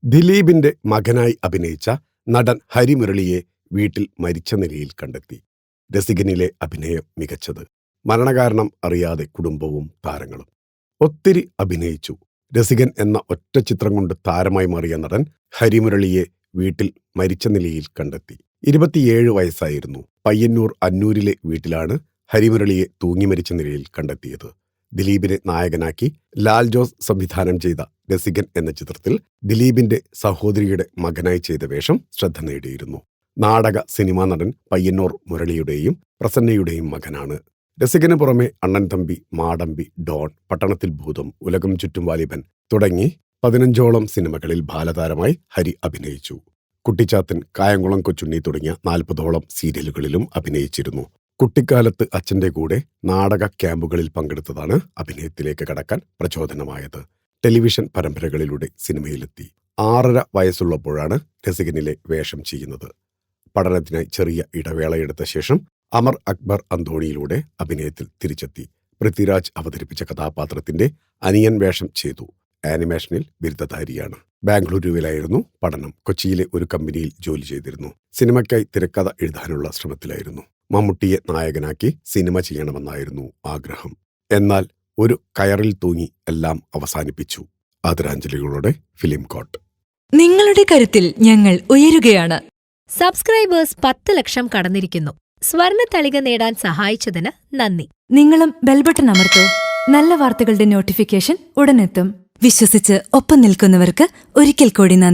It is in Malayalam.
ദിലീപിന്റെ മകനായി അഭിനയിച്ച നടൻ ഹരിമുരളിയെ വീട്ടിൽ മരിച്ച നിലയിൽ കണ്ടെത്തി. രസികനിലെ അഭിനയം മികച്ചത്. മരണകാരണം അറിയാതെ കുടുംബവും താരങ്ങളും. ഒത്തിരി അഭിനയിച്ചു. രസികൻ എന്ന ഒറ്റ ചിത്രം കൊണ്ട് താരമായി മാറിയ നടൻ ഹരിമുരളിയെ വീട്ടിൽ മരിച്ച നിലയിൽ കണ്ടെത്തി. 27 വയസ്സായിരുന്നു. പയ്യന്നൂർ അന്നൂരിലെ വീട്ടിലാണ് ഹരിമുരളിയെ തൂങ്ങി മരിച്ച നിലയിൽ കണ്ടെത്തിയത്. ദിലീപിനെ നായകനാക്കി ലാൽ ജോസ് സംവിധാനം ചെയ്ത രസികൻ എന്ന ചിത്രത്തിൽ ദിലീപിന്റെ സഹോദരിയുടെ മകനായി ചെയ്ത വേഷം ശ്രദ്ധ നേടിയിരുന്നു. നാടക സിനിമാ നടൻ പയ്യന്നൂർ മുരളിയുടെയും പ്രസന്നയുടെയും മകനാണ്. രസികന് പുറമെ അണ്ണൻ തമ്പി, മാടമ്പി, ഡോൺ, പട്ടണത്തിൽ ഭൂതം, ഉലകം ചുറ്റും വാലിബൻ തുടങ്ങി 15ഓളം സിനിമകളിൽ ബാലതാരമായി ഹരി അഭിനയിച്ചു. കുട്ടിച്ചാത്തൻ, കായംകുളം കൊച്ചുണ്ണി തുടങ്ങിയ 40ഓളം സീരിയലുകളിലും അഭിനയിച്ചിരുന്നു. കുട്ടിക്കാലത്ത് അച്ഛന്റെ കൂടെ നാടക ക്യാമ്പുകളിൽ പങ്കെടുത്തതാണ് അഭിനയത്തിലേക്ക് കടക്കാൻ പ്രചോദനമായത്. ടെലിവിഷൻ പരമ്പരകളിലൂടെ സിനിമയിലെത്തി. 6.5 വയസ്സുള്ളപ്പോഴാണ് രസികനിലെ വേഷം ചെയ്യുന്നത്. പഠനത്തിനായി ചെറിയ ഇടവേളയെടുത്ത ശേഷം അമർ അക്ബർ അന്തോണിയിലൂടെ അഭിനയത്തിൽ തിരിച്ചെത്തി. പൃഥ്വിരാജ് അവതരിപ്പിച്ച കഥാപാത്രത്തിന്റെ അനിയൻ വേഷം ചെയ്തു. ആനിമേഷനിൽ ബിരുദധാരിയാണ്. ബാംഗ്ലൂരുവിലായിരുന്നു പഠനം. കൊച്ചിയിലെ ഒരു കമ്പനിയിൽ ജോലി ചെയ്തിരുന്നു. സിനിമയ്ക്കായി തിരക്കഥ എഴുതാനുള്ള ശ്രമത്തിലായിരുന്നു. മമ്മൂട്ടിയെ നായകനാക്കി സിനിമ ചെയ്യണമെന്നായിരുന്നു ആഗ്രഹം. എന്നാൽ ഒരു കയറിൽ തൂങ്ങി എല്ലാം അവസാനിപ്പിച്ചു. ആദരാഞ്ജലികളോടെ ഫിലിം കോട്ട്. നിങ്ങളുടെ കരുത്തിൽ ഞങ്ങൾ ഉയരുകയാണ്. സബ്സ്ക്രൈബേഴ്സ് 10 ലക്ഷം കടന്നിരിക്കുന്നു. സ്വർണ്ണ തളിക നേടാൻ സഹായിച്ചതിന് നന്ദി. നിങ്ങളും ബെൽബട്ടൺ അമർത്തോ. നല്ല വാർത്തകളുടെ നോട്ടിഫിക്കേഷൻ ഉടനെത്തും. വിശ്വസിച്ച് ഒപ്പം നിൽക്കുന്നവർക്ക് ഒരിക്കൽ കൂടി നന്ദി.